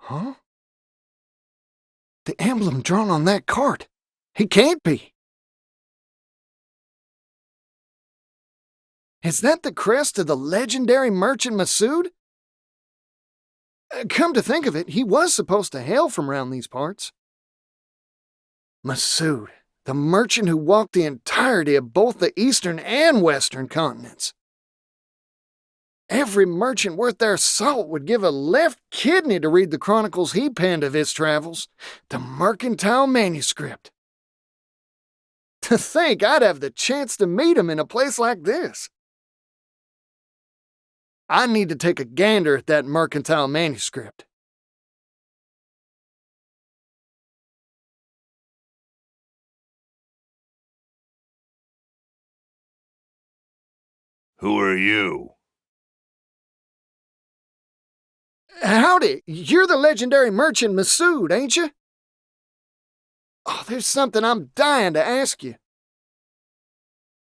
Huh? The emblem drawn on that cart. He can't be. Is that the crest of the legendary merchant Masood? Come to think of it, he was supposed to hail from round these parts. Masood, the merchant who walked the entirety of both the eastern and western continents. Every merchant worth their salt would give a left kidney to read the chronicles he penned of his travels, the mercantile manuscript. To think I'd have the chance to meet him in a place like this. I need to take a gander at that mercantile manuscript. Who are you? Howdy, you're the legendary merchant Masood, ain't you? Oh, there's something I'm dying to ask you.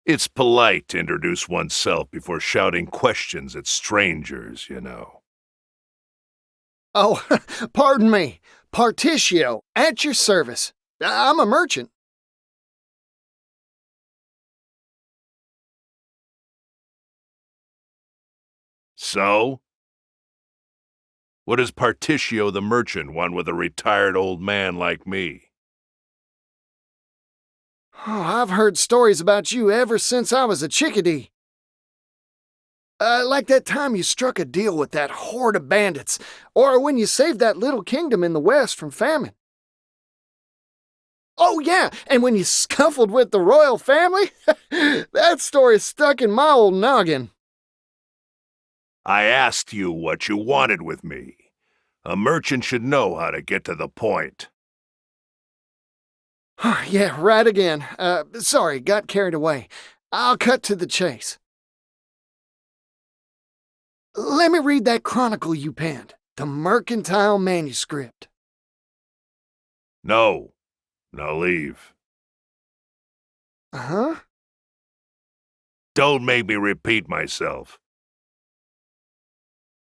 It's polite to introduce oneself before shouting questions at strangers, you know. Oh, pardon me. Partitio, at your service. I'm a merchant. So? What does Partitio the merchant want with a retired old man like me? Oh, I've heard stories about you ever since I was a chickadee. Like that time you struck a deal with that horde of bandits, or when you saved that little kingdom in the west from famine. Oh, yeah, and when you scuffled with the royal family? That story stuck in my old noggin. I asked you what you wanted with me. A merchant should know how to get to the point. Yeah, right again. Sorry, got carried away. I'll cut to the chase. Let me read that chronicle you penned, the mercantile manuscript. No. Now leave. Huh? Don't make me repeat myself.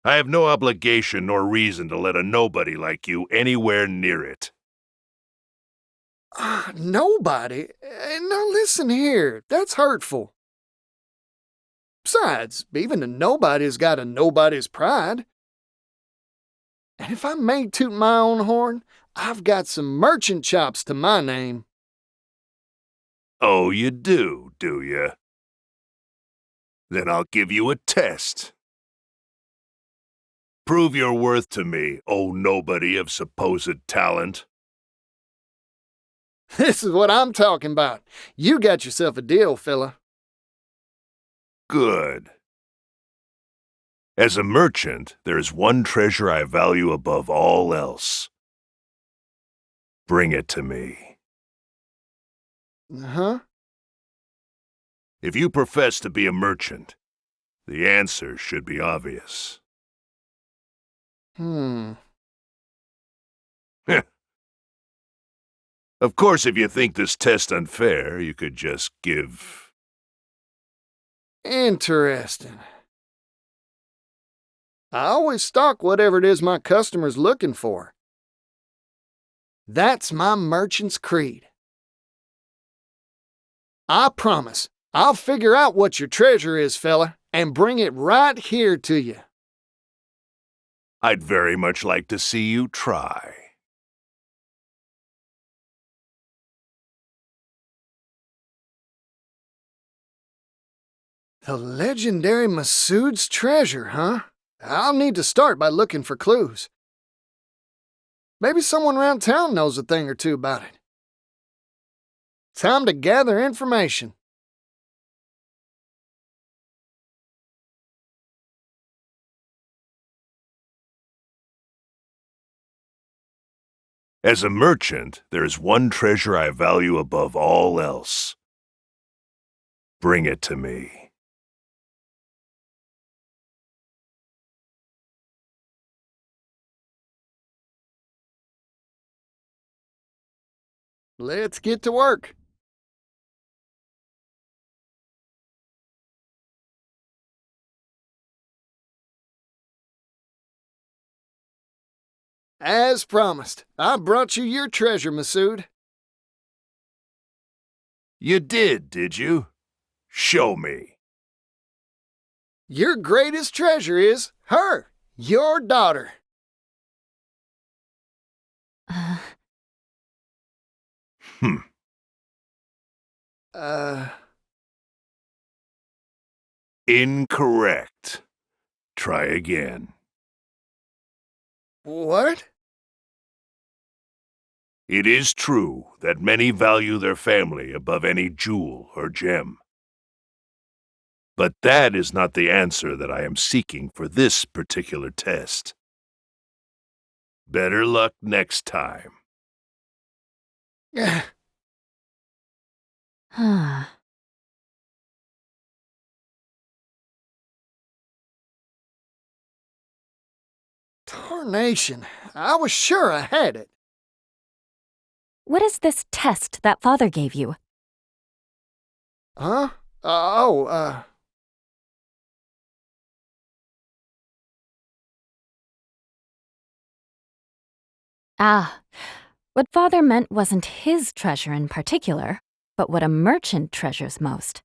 I have no obligation nor reason to let a nobody like you anywhere near it. Nobody? Now listen here, that's hurtful. Besides, even a nobody's got a nobody's pride. And if I may toot my own horn, I've got some merchant chops to my name. Oh, you do you? Then I'll give you a test. Prove your worth to me, oh nobody of supposed talent. This is what I'm talking about. You got yourself a deal, fella. Good. As a merchant, there is one treasure I value above all else. Bring it to me. Huh? If you profess to be a merchant, the answer should be obvious. Of course, if you think this test unfair, you could just give... Interesting. I always stock whatever it is my customer's looking for. That's my merchant's creed. I promise, I'll figure out what your treasure is, fella, and bring it right here to you. I'd very much like to see you try. The legendary Masood's treasure, huh? I'll need to start by looking for clues. Maybe someone around town knows a thing or two about it. Time to gather information. As a merchant, there is one treasure I value above all else. Bring it to me. Let's get to work. As promised, I brought you your treasure, Masood. You did you? Show me. Your greatest treasure is her, your daughter. Uh, Hmm. Incorrect. Try again. What? It is true that many value their family above any jewel or gem. But that is not the answer that I am seeking for this particular test. Better luck next time. huh. Tarnation, I was sure I had it. What is this test that Father gave you? Huh? Ah, what Father meant wasn't his treasure in particular, but what a merchant treasures most.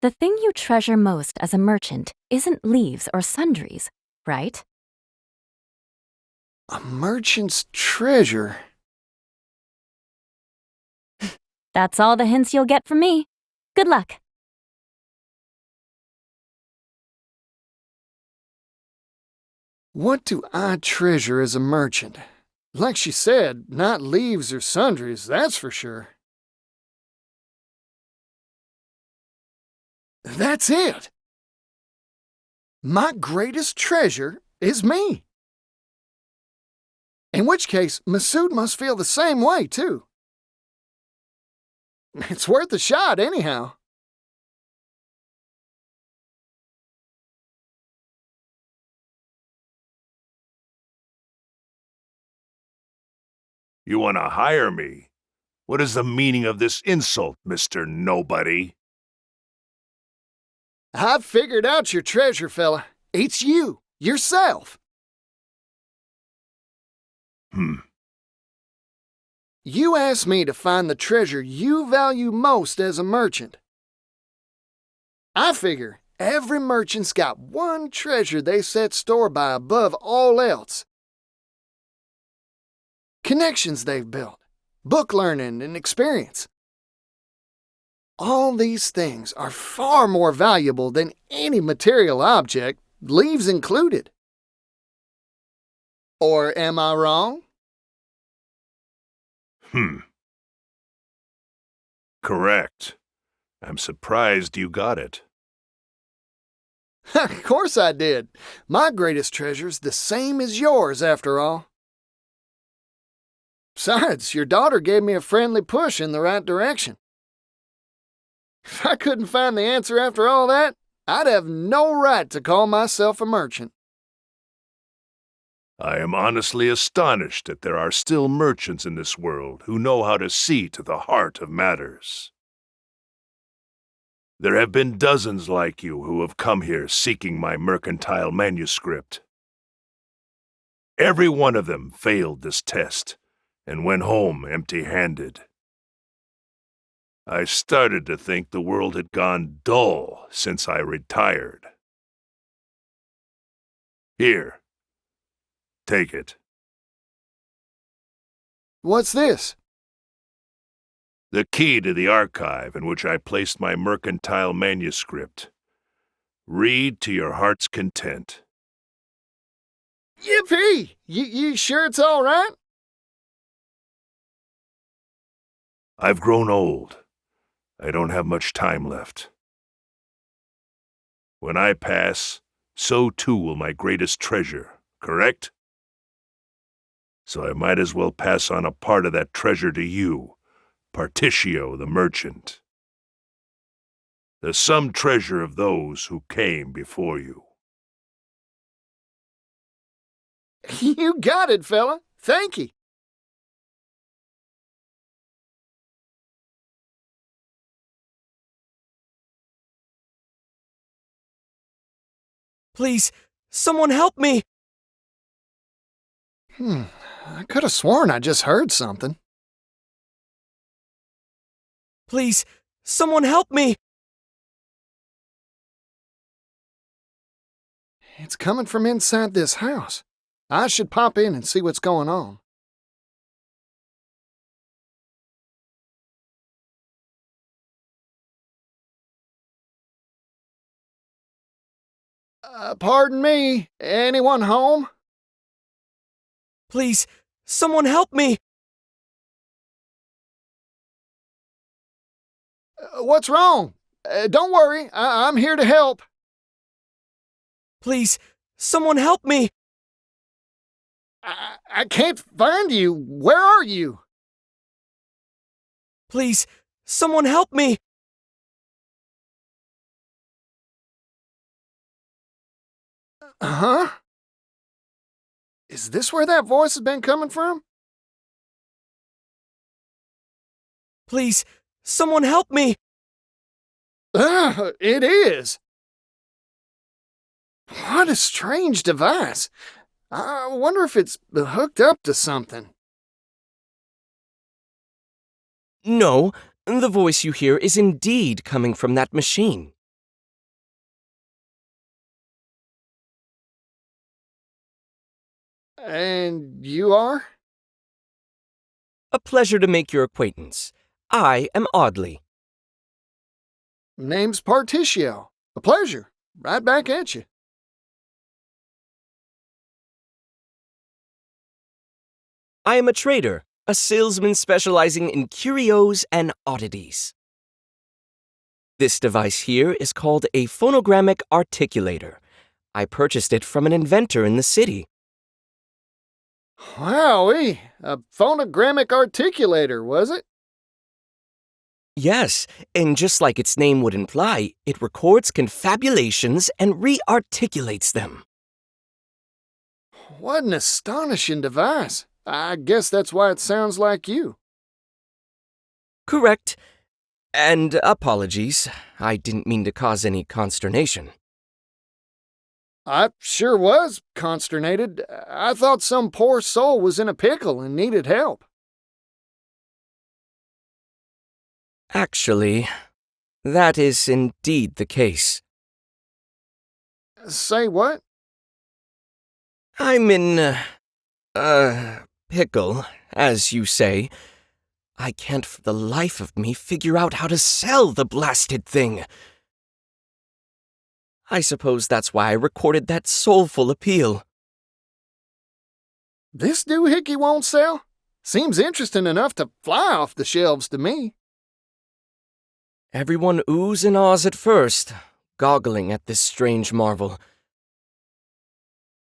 The thing you treasure most as a merchant isn't leaves or sundries, right? A merchant's treasure. That's all the hints you'll get from me. Good luck. What do I treasure as a merchant? Like she said, not leaves or sundries, that's for sure. That's it! My greatest treasure is me. In which case, Masood must feel the same way, too. It's worth a shot, anyhow. You want to hire me? What is the meaning of this insult, Mr. Nobody? I've figured out your treasure, fella. It's you, yourself. You asked me to find the treasure you value most as a merchant. I figure every merchant's got one treasure they set store by above all else. Connections they've built, book learning, and experience. All these things are far more valuable than any material object, leaves included. Or am I wrong? Correct. I'm surprised you got it. Of course I did. My greatest treasure's the same as yours, after all. Besides, your daughter gave me a friendly push in the right direction. If I couldn't find the answer after all that, I'd have no right to call myself a merchant. I am honestly astonished that there are still merchants in this world who know how to see to the heart of matters. There have been dozens like you who have come here seeking my mercantile manuscript. Every one of them failed this test and went home empty-handed. I started to think the world had gone dull since I retired. Here, take it. What's this? The key to the archive in which I placed my mercantile manuscript. Read to your heart's content. Yippee! You sure it's all right? I've grown old. I don't have much time left. When I pass, so too will my greatest treasure, correct? So I might as well pass on a part of that treasure to you, Partitio the merchant. The sum treasure of those who came before you. You got it, fella. Thank you. Please, someone help me! I could have sworn I just heard something. Please, someone help me! It's coming from inside this house. I should pop in and see what's going on. Pardon me, anyone home? Please, someone help me! What's wrong? Don't worry, I'm here to help. Please, someone help me! I can't find you. Where are you? Please, someone help me! Huh? Is this where that voice has been coming from? Please, someone help me! It is. What a strange device. I wonder if it's hooked up to something. No, the voice you hear is indeed coming from that machine. And you are? A pleasure to make your acquaintance. I am Audley. Name's Partitio. A pleasure. Right back at you. I am a trader, a salesman specializing in curios and oddities. This device here is called a phonogrammic articulator. I purchased it from an inventor in the city. Wowee, a phonogrammic articulator, was it? Yes, and just like its name would imply, it records confabulations and re-articulates them. What an astonishing device. I guess that's why it sounds like you. Correct. And apologies, I didn't mean to cause any consternation. I sure was consternated. I thought some poor soul was in a pickle and needed help. Actually, that is indeed the case. Say what? I'm in, pickle, as you say. I can't for the life of me figure out how to sell the blasted thing. I suppose that's why I recorded that soulful appeal. This doohickey won't sell? Seems interesting enough to fly off the shelves to me. Everyone oohs and ahs at first, goggling at this strange marvel.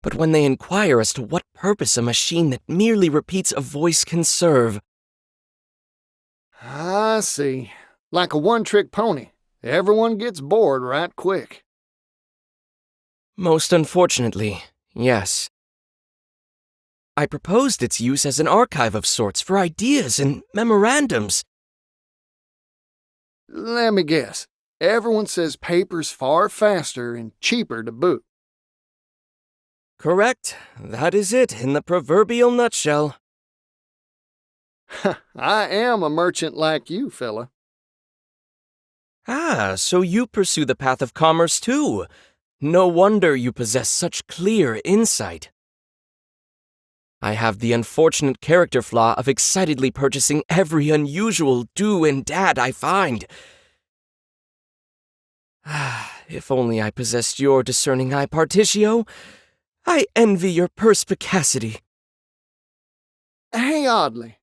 But when they inquire as to what purpose a machine that merely repeats a voice can serve... I see. Like a one-trick pony. Everyone gets bored right quick. Most unfortunately, yes. I proposed its use as an archive of sorts for ideas and memorandums. Let me guess. Everyone says paper's far faster and cheaper to boot. Correct. That is it in the proverbial nutshell. I am a merchant like you, fella. Ah, so you pursue the path of commerce too. No wonder you possess such clear insight. I have the unfortunate character flaw of excitedly purchasing every unusual do and dad I find. If only I possessed your discerning eye, Partitio. I envy your perspicacity. Hey, Audley.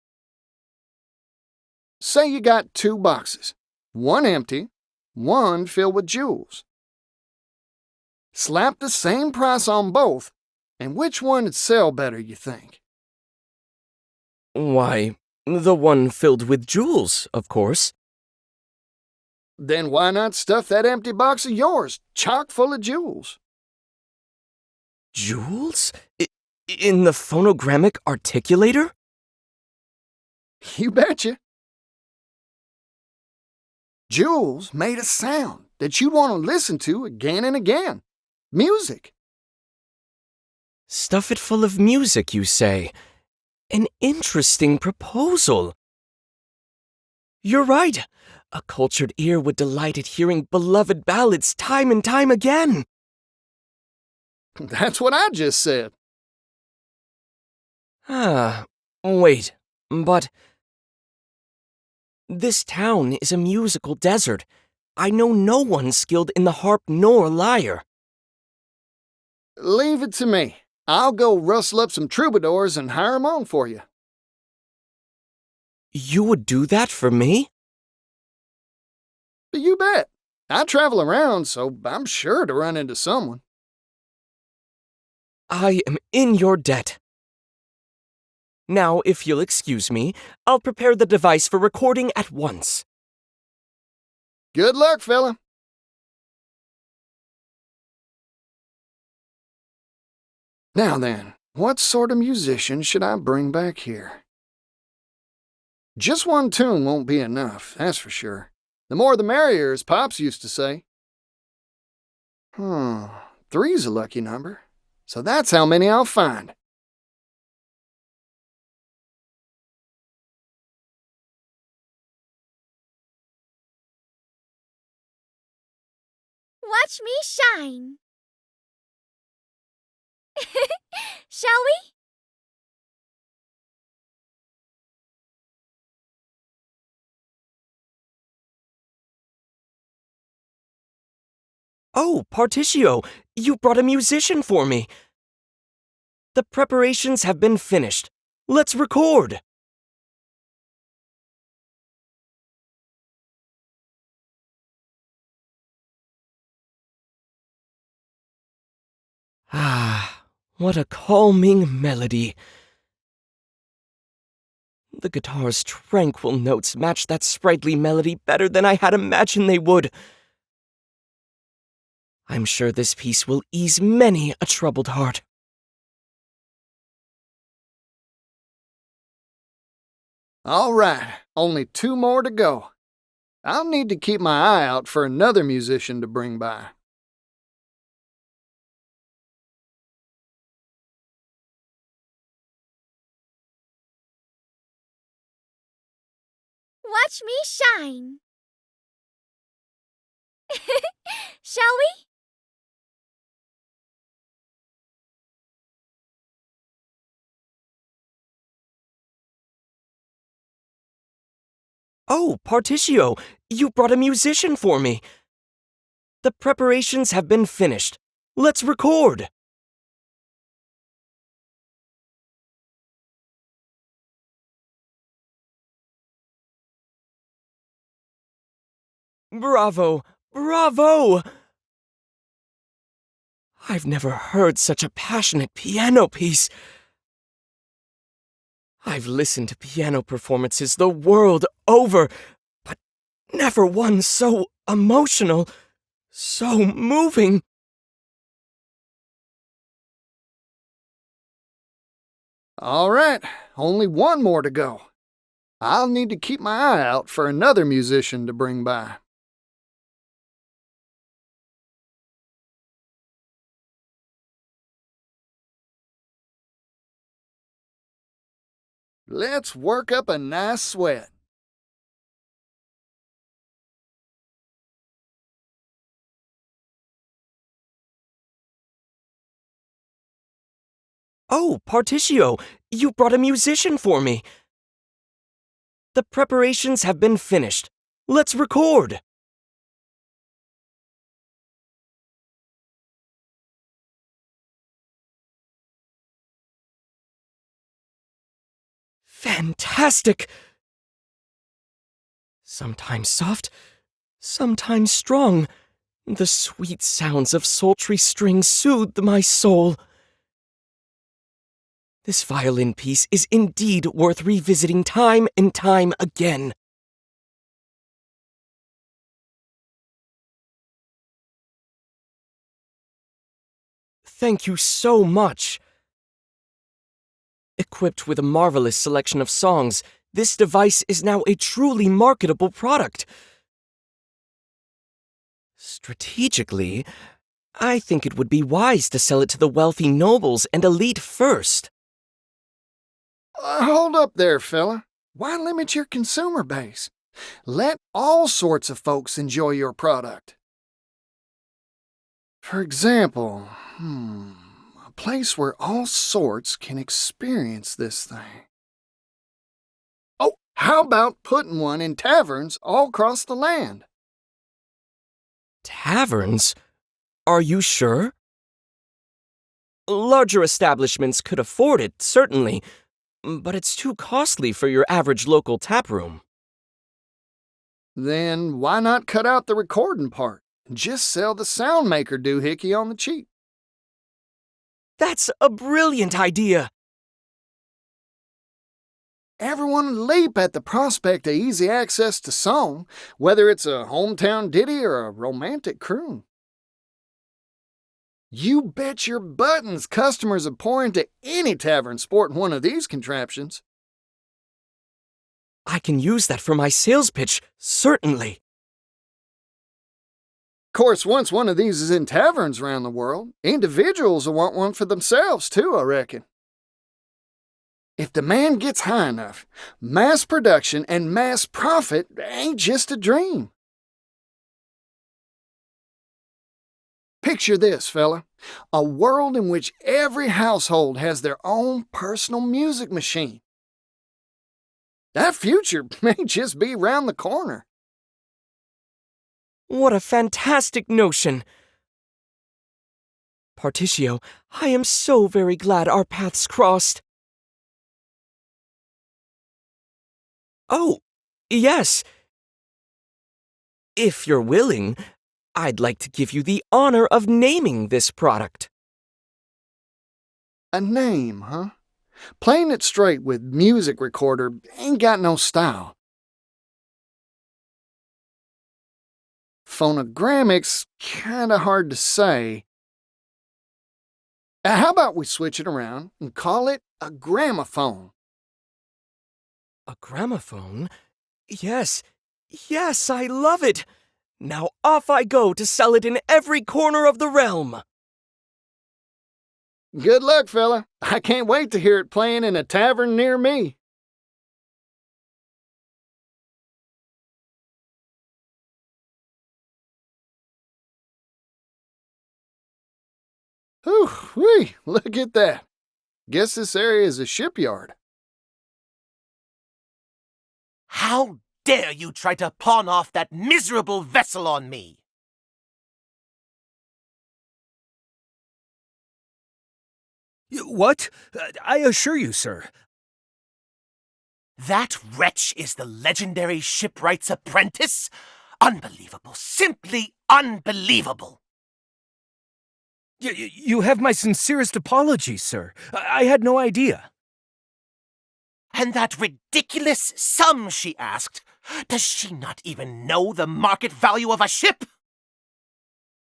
Say you got 2 boxes. One empty, one filled with jewels. Slap the same price on both, and which one would sell better, you think? Why, the one filled with jewels, of course. Then why not stuff that empty box of yours chock full of jewels? Jewels? In the phonogrammic articulator? You betcha. Jewels made a sound that you'd want to listen to again and again. Music. Stuff it full of music, you say? An interesting proposal. You're right. A cultured ear would delight at hearing beloved ballads time and time again. That's what I just said. Wait, but... This town is a musical desert. I know no one skilled in the harp nor lyre. Leave it to me. I'll go rustle up some troubadours and hire 'em on for you. You would do that for me? You bet. I travel around, so I'm sure to run into someone. I am in your debt. Now, if you'll excuse me, I'll prepare the device for recording at once. Good luck, fella. Now then, what sort of musician should I bring back here? Just one tune won't be enough, that's for sure. The more the merrier, as Pops used to say. Three's a lucky number, so that's how many I'll find. Watch me shine. Shall we? Oh, Partitio, you brought a musician for me. The preparations have been finished. Let's record. What a calming melody. The guitar's tranquil notes match that sprightly melody better than I had imagined they would. I'm sure this piece will ease many a troubled heart. All right, only 2 more to go. I'll need to keep my eye out for another musician to bring by. Watch me shine. Shall we? Oh, Partitio, you brought a musician for me. The preparations have been finished. Let's record. Bravo! Bravo! I've never heard such a passionate piano piece. I've listened to piano performances the world over, but never one so emotional, so moving. All right, only 1 more to go. I'll need to keep my eye out for another musician to bring by. Let's work up a nice sweat. Oh, Partitio, you brought a musician for me. The preparations have been finished. Let's record. Fantastic! Sometimes soft, sometimes strong. The sweet sounds of sultry strings soothed my soul. This violin piece is indeed worth revisiting time and time again. Thank you so much. Equipped with a marvelous selection of songs, this device is now a truly marketable product. Strategically, I think it would be wise to sell it to the wealthy nobles and elite first. Hold up there, fella. Why limit your consumer base? Let all sorts of folks enjoy your product. For example, a place where all sorts can experience this thing. Oh, how about putting one in taverns all across the land? Taverns? Are you sure? Larger establishments could afford it, certainly, but it's too costly for your average local taproom. Then why not cut out the recording part and just sell the sound maker doohickey on the cheap? That's a brilliant idea! Everyone would leap at the prospect of easy access to song, whether it's a hometown ditty or a romantic croon. You bet your buttons customers would pour into any tavern sporting one of these contraptions. I can use that for my sales pitch, certainly. Of course, once one of these is in taverns around the world, individuals will want one for themselves too, I reckon. If demand gets high enough, mass production and mass profit ain't just a dream. Picture this, fella. A world in which every household has their own personal music machine. That future may just be round the corner. What a fantastic notion! Partitio, I am so very glad our paths crossed. Oh, yes. If you're willing, I'd like to give you the honor of naming this product. A name, huh? Playing it straight with music recorder ain't got no style. Phonogrammic's kinda hard to say. How about we switch it around and call it a gramophone? A gramophone? Yes, I love it! Now off I go to sell it in every corner of the realm! Good luck, fella. I can't wait to hear it playing in a tavern near me. Whew, look at that. Guess this area is a shipyard. How dare you try to pawn off that miserable vessel on me? What? I assure you, sir. That wretch is the legendary shipwright's apprentice? Unbelievable. Simply unbelievable. You have my sincerest apologies, sir. I had no idea. And that ridiculous sum she asked. Does she not even know the market value of a ship?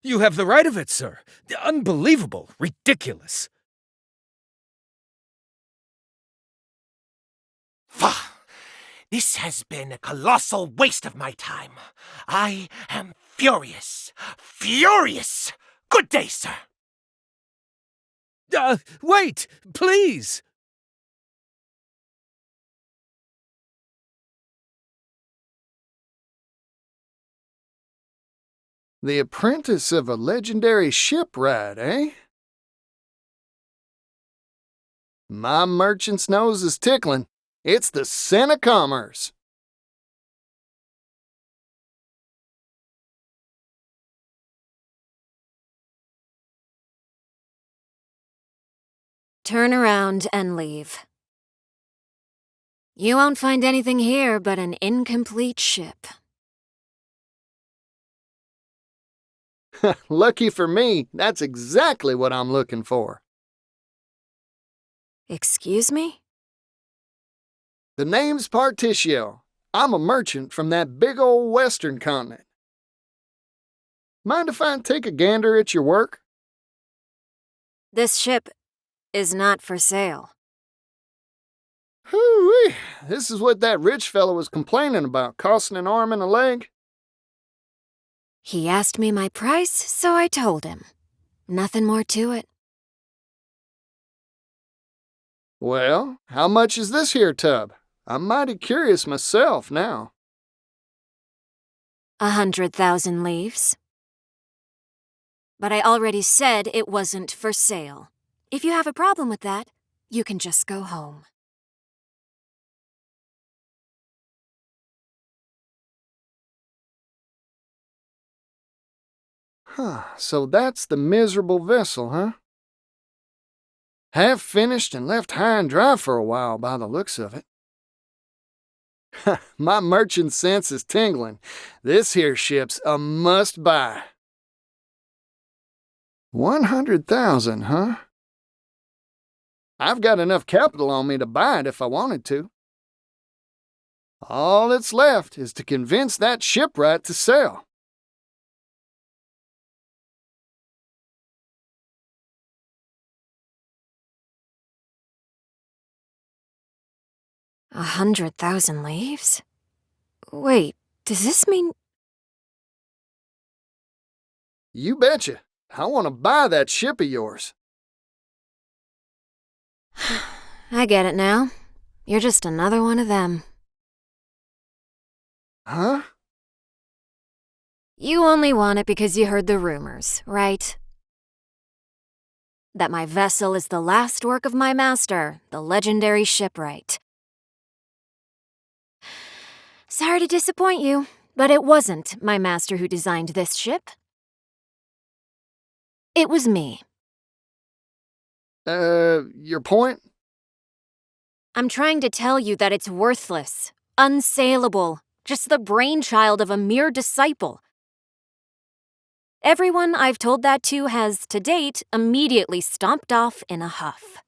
You have the right of it, sir. Unbelievable. Ridiculous. Pah! This has been a colossal waste of my time. I am furious. Furious! Good day, sir. Wait, please. The apprentice of a legendary shipwright, eh? My merchant's nose is tickling. It's the scent of commerce. Turn around and leave. You won't find anything here but an incomplete ship. Lucky for me, that's exactly what I'm looking for. Excuse me? The name's Partitio. I'm a merchant from that big old western continent. Mind if I take a gander at your work? This ship is not for sale. Hoo-wee! This is what that rich fellow was complaining about, costing an arm and a leg. He asked me my price, so I told him. Nothing more to it. Well, how much is this here tub? I'm mighty curious myself now. 100,000 leaves. But I already said it wasn't for sale. If you have a problem with that, you can just go home. Huh, so that's the miserable vessel, huh? Half finished and left high and dry for a while by the looks of it. My merchant sense is tingling. This here ship's a must-buy. 100,000, huh? I've got enough capital on me to buy it if I wanted to. All that's left is to convince that shipwright to sell. $100,000 leaves? Wait, does this mean... You betcha. I want to buy that ship of yours. I get it now. You're just another one of them. Huh? You only want it because you heard the rumors, right? That my vessel is the last work of my master, the legendary shipwright. Sorry to disappoint you, but it wasn't my master who designed this ship. It was me. Your point? I'm trying to tell you that it's worthless, unsaleable, just the brainchild of a mere disciple. Everyone I've told that to has, to date, immediately stomped off in a huff.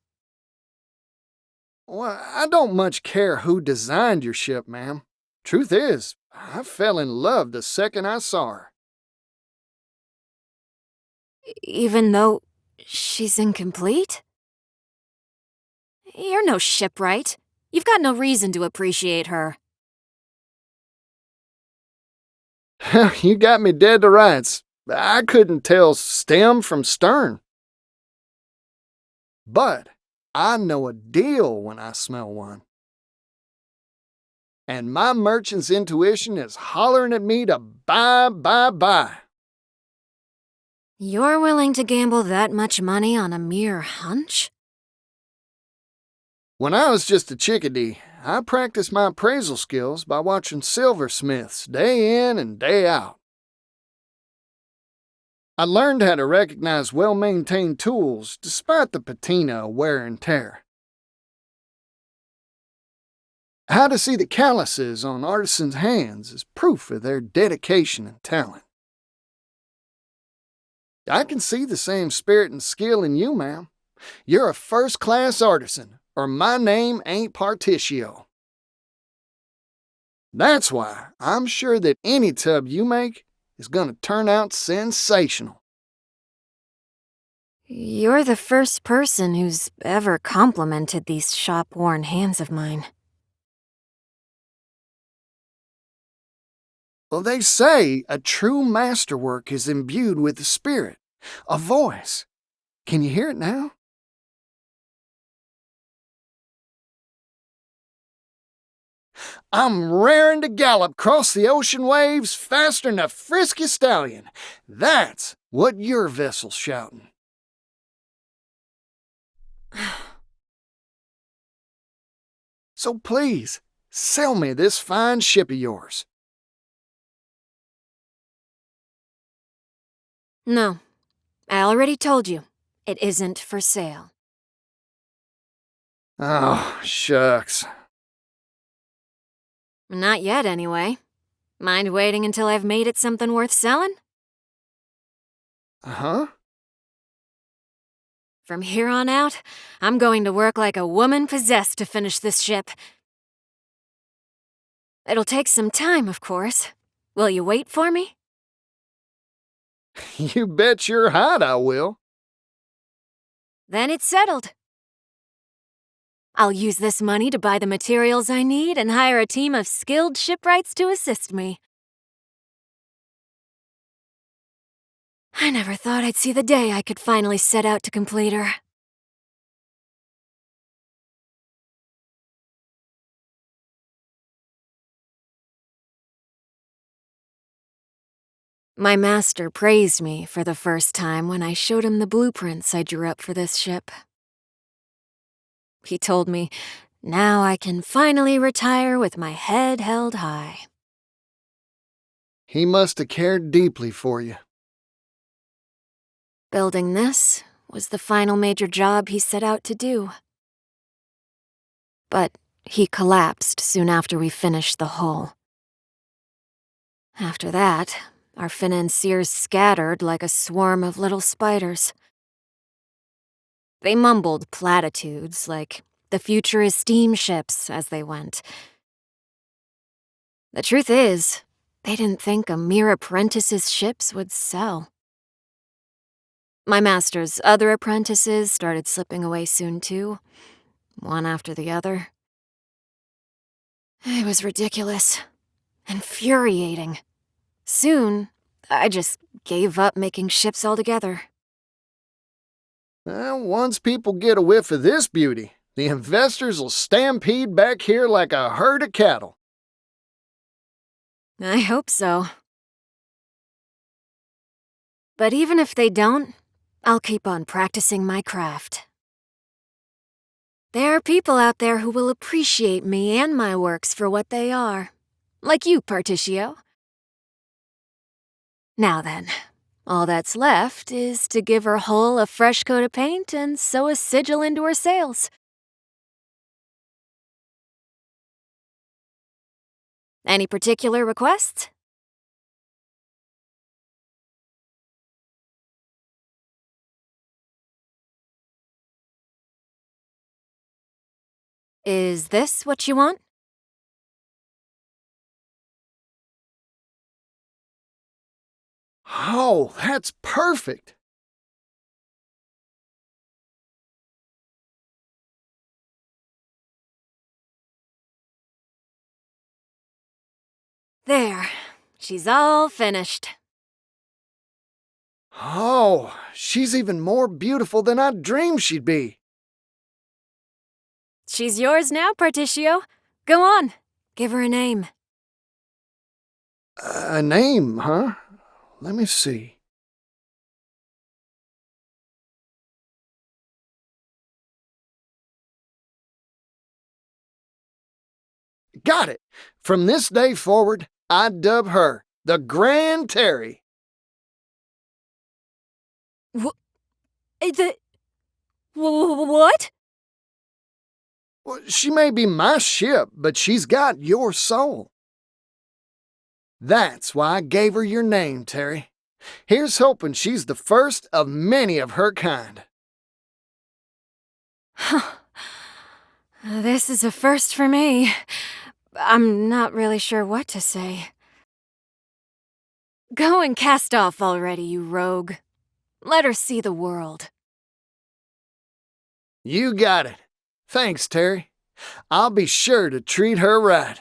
Well, I don't much care who designed your ship, ma'am. Truth is, I fell in love the second I saw her. Even though she's incomplete? You're no shipwright. You've got no reason to appreciate her. You got me dead to rights. I couldn't tell stem from stern. But I know a deal when I smell one. And my merchant's intuition is hollering at me to buy, buy, buy. You're willing to gamble that much money on a mere hunch? When I was just a chickadee, I practiced my appraisal skills by watching silversmiths day in and day out. I learned how to recognize well-maintained tools despite the patina of wear and tear. How to see the calluses on artisans' hands is proof of their dedication and talent. I can see the same spirit and skill in you, ma'am. You're a first-class artisan, or my name ain't Partitio. That's why I'm sure that any tub you make is going to turn out sensational. You're the first person who's ever complimented these shop-worn hands of mine. Well, they say a true masterwork is imbued with a spirit, a voice. Can you hear it now? I'm raring to gallop across the ocean waves faster'n a frisky stallion. That's what your vessel's shouting. So please, sell me this fine ship of yours. No, I already told you. It isn't for sale. Oh, shucks. Not yet, anyway. Mind waiting until I've made it something worth selling? Huh? From here on out, I'm going to work like a woman possessed to finish this ship. It'll take some time, of course. Will you wait for me? You bet your hide I will. Then it's settled. I'll use this money to buy the materials I need and hire a team of skilled shipwrights to assist me. I never thought I'd see the day I could finally set out to complete her. My master praised me for the first time when I showed him the blueprints I drew up for this ship. He told me, now I can finally retire with my head held high. He must have cared deeply for you. Building this was the final major job he set out to do. But he collapsed soon after we finished the hull. After that, our financiers scattered like a swarm of little spiders. They mumbled platitudes like, the future is steamships, as they went. The truth is, they didn't think a mere apprentice's ships would sell. My master's other apprentices started slipping away soon too, one after the other. It was ridiculous. Infuriating. Soon, I just gave up making ships altogether. Well, once people get a whiff of this beauty, the investors will stampede back here like a herd of cattle. I hope so. But even if they don't, I'll keep on practicing my craft. There are people out there who will appreciate me and my works for what they are. Like you, Partitio. Now then, all that's left is to give her hull a fresh coat of paint and sew a sigil into her sails. Any particular requests? Is this what you want? Oh, that's perfect. There, she's all finished. Oh, she's even more beautiful than I dreamed she'd be. She's yours now, Partitio. Go on, give her a name. A name, huh? Let me see. Got it! From this day forward, I dub her the Grand Terry. What? Well, she may be my ship, but she's got your soul. That's why I gave her your name, Terry. Here's hoping she's the first of many of her kind. This is a first for me. I'm not really sure what to say. Go and cast off already, you rogue. Let her see the world. You got it. Thanks, Terry. I'll be sure to treat her right.